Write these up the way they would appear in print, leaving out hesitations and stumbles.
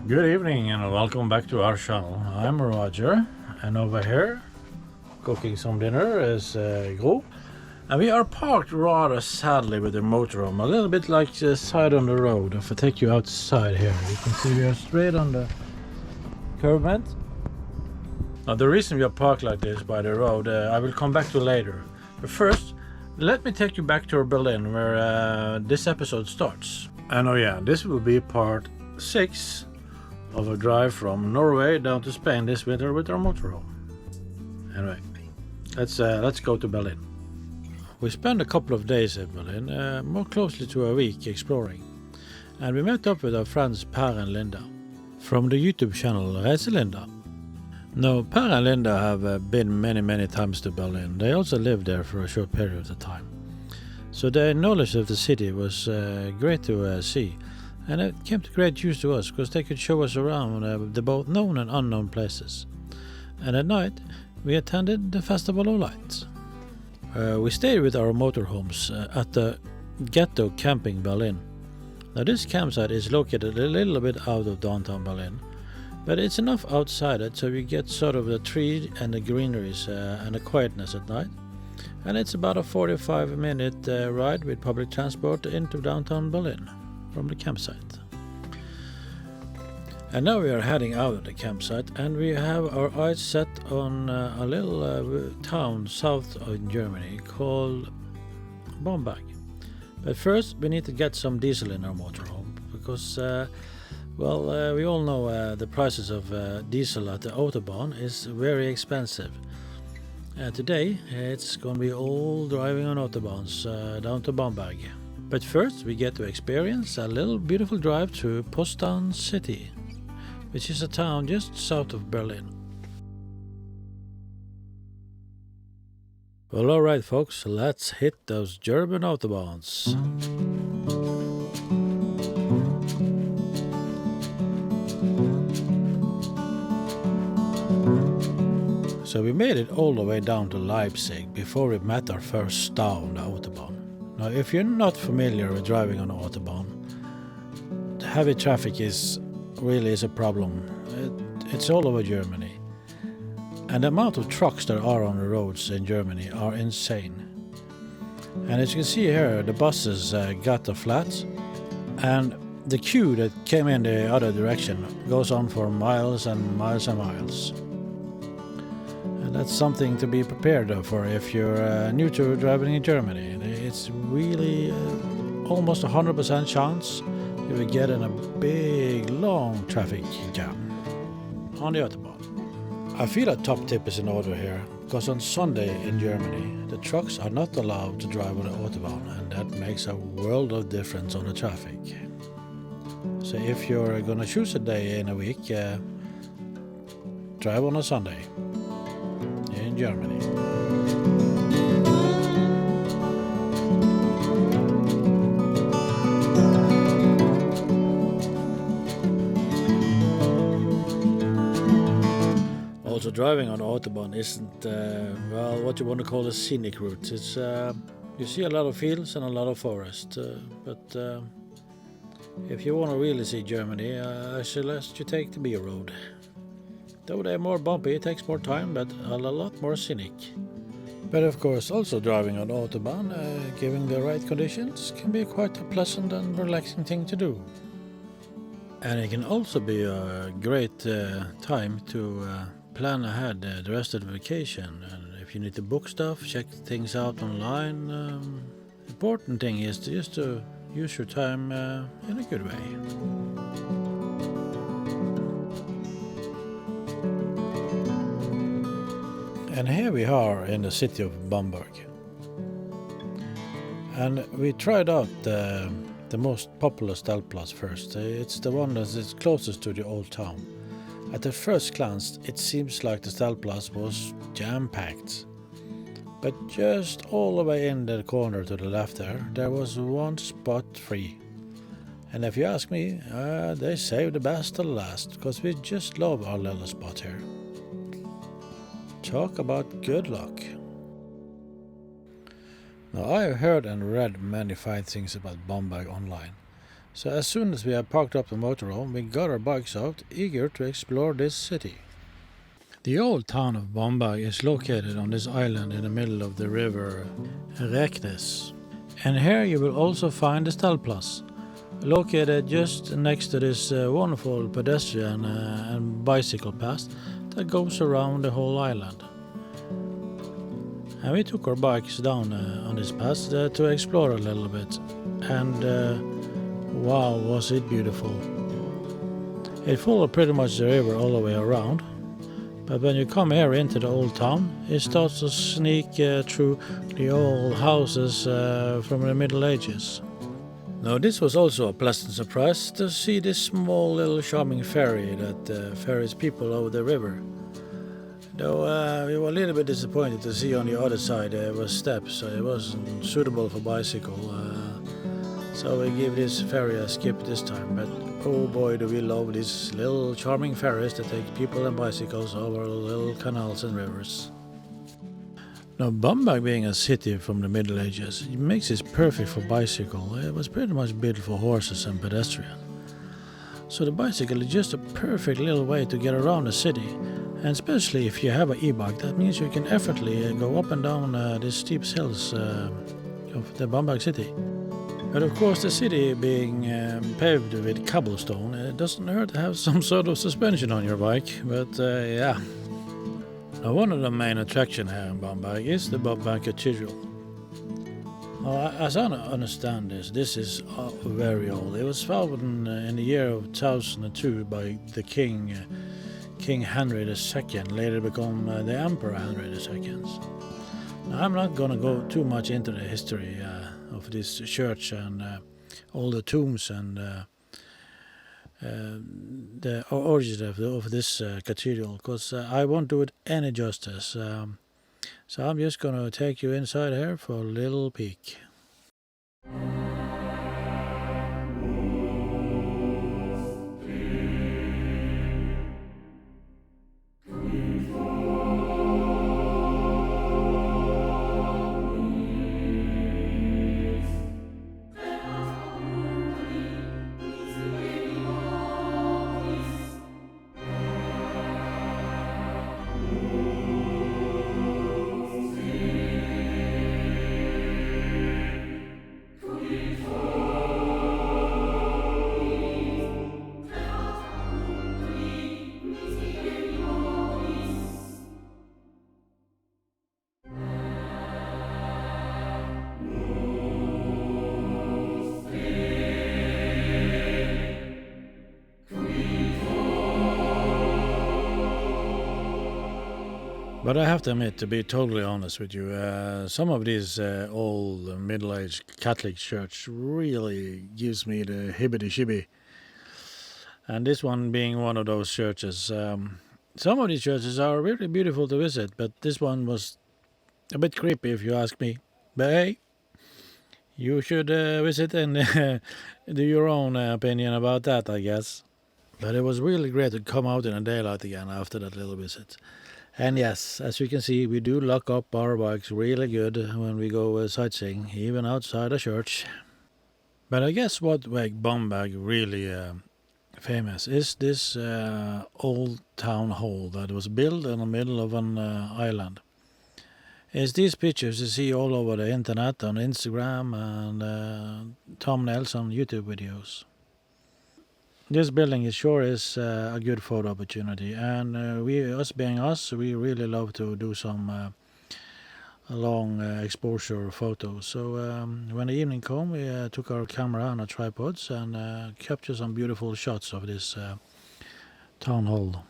Good evening and welcome back to our channel. I'm Roger, and over here cooking some dinner is Gro. And we are parked rather sadly with the motorhome, a little bit like the side on the road. If I take you outside here, you can see we are straight on the curb bed. Now the reason we are parked like this by the road, I will come back to later. But first, let me take you back to Berlin, where this episode starts. And oh yeah, this will be part 6 of a drive from Norway down to Spain this winter with our motorhome. Anyway, let's go to Berlin. We spent a couple of days in Berlin, more closely to a week exploring, and we met up with our friends Per and Linda from the YouTube channel Reiselinda. Now, Per and Linda have been many times to Berlin. They also lived there for a short period of time, so their knowledge of the city was great to see. And it came to great use to us because they could show us around the both known and unknown places. And at night, we attended the Festival of Lights. We stayed with our motorhomes at the Ghetto Camping Berlin. Now this campsite is located a little bit out of downtown Berlin, but it's enough outside it so you get sort of the tree and the greeneries and the quietness at night. And it's about a 45-minute ride with public transport into downtown Berlin from the campsite. And now we are heading out of the campsite, and we have our eyes set on a little town south of Germany called Bamberg. But first we need to get some diesel in our motorhome because we all know the prices of diesel at the autobahn is very expensive. Today it's going to be all driving on autobahns down to Bamberg. But first we get to experience a little beautiful drive through Potsdam city, which is a town just south of Berlin. Well, alright folks, let's hit those German autobahns. So we made it all the way down to Leipzig before we met our first stop on the autobahn. Now, if you're not familiar with driving on the autobahn, the heavy traffic is a problem. It's all over Germany. And the amount of trucks there are on the roads in Germany are insane. And as you can see here, the buses got the flats, and the queue that came in the other direction goes on for miles and miles and miles. And that's something to be prepared for if you're new to driving in Germany. It's really almost 100% chance you will get in a big, long traffic jam on the autobahn. I feel a top tip is in order here, because on Sunday in Germany, the trucks are not allowed to drive on the autobahn, and that makes a world of difference on the traffic. So if you're gonna choose a day in a week, drive on a Sunday in Germany. Also, driving on the autobahn isn't what you want to call a scenic route. It's you see a lot of fields and a lot of forest, but if you want to really see Germany, I suggest you take the B road. Though they're more bumpy, it takes more time, but a lot more scenic. But of course, also driving on autobahn, given the right conditions, can be quite a pleasant and relaxing thing to do. And it can also be a great time to plan ahead the rest of the vacation. And if you need to book stuff, check things out online. Important thing is just to use your time in a good way. And here we are in the city of Bamberg. And we tried out the most popular Stellplatz first. It's the one that is closest to the old town. At the first glance, it seems like the Stellplatz was jam-packed. But just all the way in the corner to the left there was one spot free. And if you ask me, they saved the best to the last, because we just love our little spot here. Talk about good luck. Now, I have heard and read many fine things about Bamberg online, So as soon as we had parked up the motorhome, we got our bikes out, eager to explore this city. The old town of Bamberg is located on this island in the middle of the river Reknes. And here you will also find the Stellplatz, located just next to this wonderful pedestrian and bicycle path that goes around the whole island. And we took our bikes down on this path to explore a little bit. And wow, was it beautiful. It followed pretty much the river all the way around. But when you come here into the old town, it starts to sneak through the old houses from the Middle Ages. Now this was also a pleasant surprise to see this small little charming ferry that ferries people over the river. Though we were a little bit disappointed to see on the other side there was steps, so it wasn't suitable for bicycle. So we give this ferry a skip this time, but oh boy do we love these little charming ferries that take people and bicycles over little canals and rivers. Now Bamberg being a city from the Middle Ages, it makes it perfect for bicycle. It was pretty much built for horses and pedestrian. So the bicycle is just a perfect little way to get around the city, and especially if you have an e-bike, that means you can effortlessly go up and down these steep hills of the Bamberg city. But of course the city being paved with cobblestone, it doesn't hurt to have some sort of suspension on your bike, but yeah. Now one of the main attractions here in Bamberg is the Bamberg Cathedral. Now, as I understand this is very old. It was founded in the year of 1002 by the King Henry II, later become the Emperor Henry II. Now I'm not going to go too much into the history of this church and all the tombs and the origin of this cathedral, because I won't do it any justice. So I'm just going to take you inside here for a little peek. But I have to admit, to be totally honest with you, some of these old middle-aged Catholic church really gives me the hibbity-shibby. And this one being one of those churches. Some of these churches are really beautiful to visit, but this one was a bit creepy if you ask me. But hey, you should visit and do your own opinion about that, I guess. But it was really great to come out in the daylight again after that little visit. And yes, as you can see, we do lock up our bikes really good when we go sightseeing, even outside the church. But I guess what makes Bamberg really famous is this old town hall that was built in the middle of an island. It's these pictures you see all over the internet, on Instagram and thumbnails on YouTube videos. This building is a good photo opportunity, and us being us, we really love to do some long exposure photos. So when the evening came, we took our camera on our tripods and captured some beautiful shots of this town hall.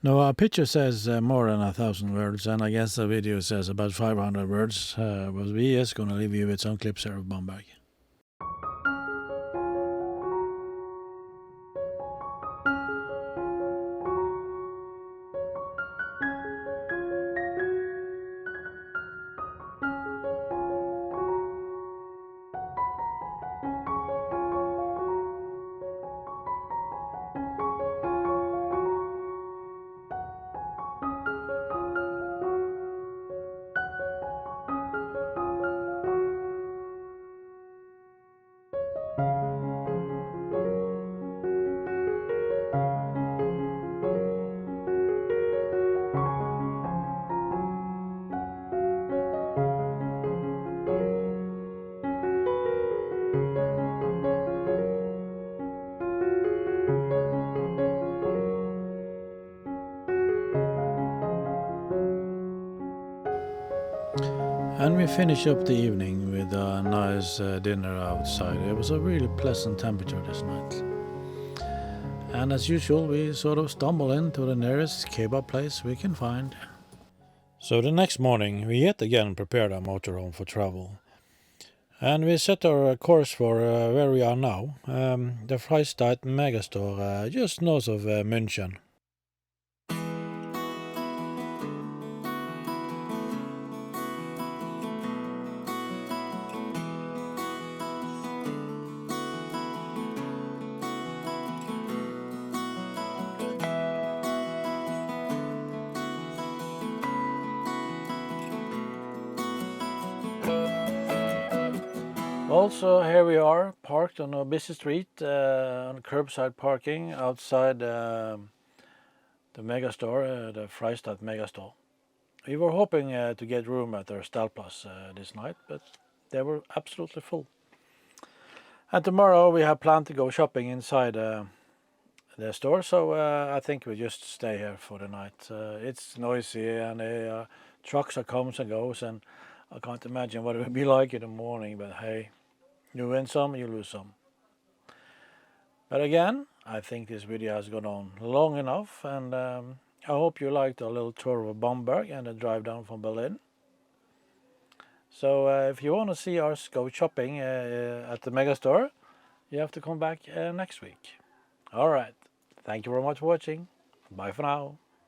Now our picture says more than 1,000 words, and I guess the video says about 500 words, but we just gonna leave you with some clips here of Bamberg. And we finished up the evening with a nice dinner outside. It was a really pleasant temperature this night. And as usual, we sort of stumble into the nearest kebab place we can find. So the next morning, we yet again prepared our motorhome for travel. And we set our course for where we are now, the Freistadt Megastore, just north of München. Also, here we are, parked on a busy street, on curbside parking outside the megastore, the Freistadt Megastore. We were hoping to get room at their Stellplatz this night, but they were absolutely full. And tomorrow we have planned to go shopping inside the store, so I think we just stay here for the night. It's noisy and trucks are comes and goes, and I can't imagine what it would be like in the morning, but hey, you win some, you lose some. But again, I think this video has gone on long enough, and I hope you liked our little tour of Bamberg and the drive down from Berlin. So if you want to see us go shopping at the Megastore, you have to come back next week. Alright, thank you very much for watching. Bye for now.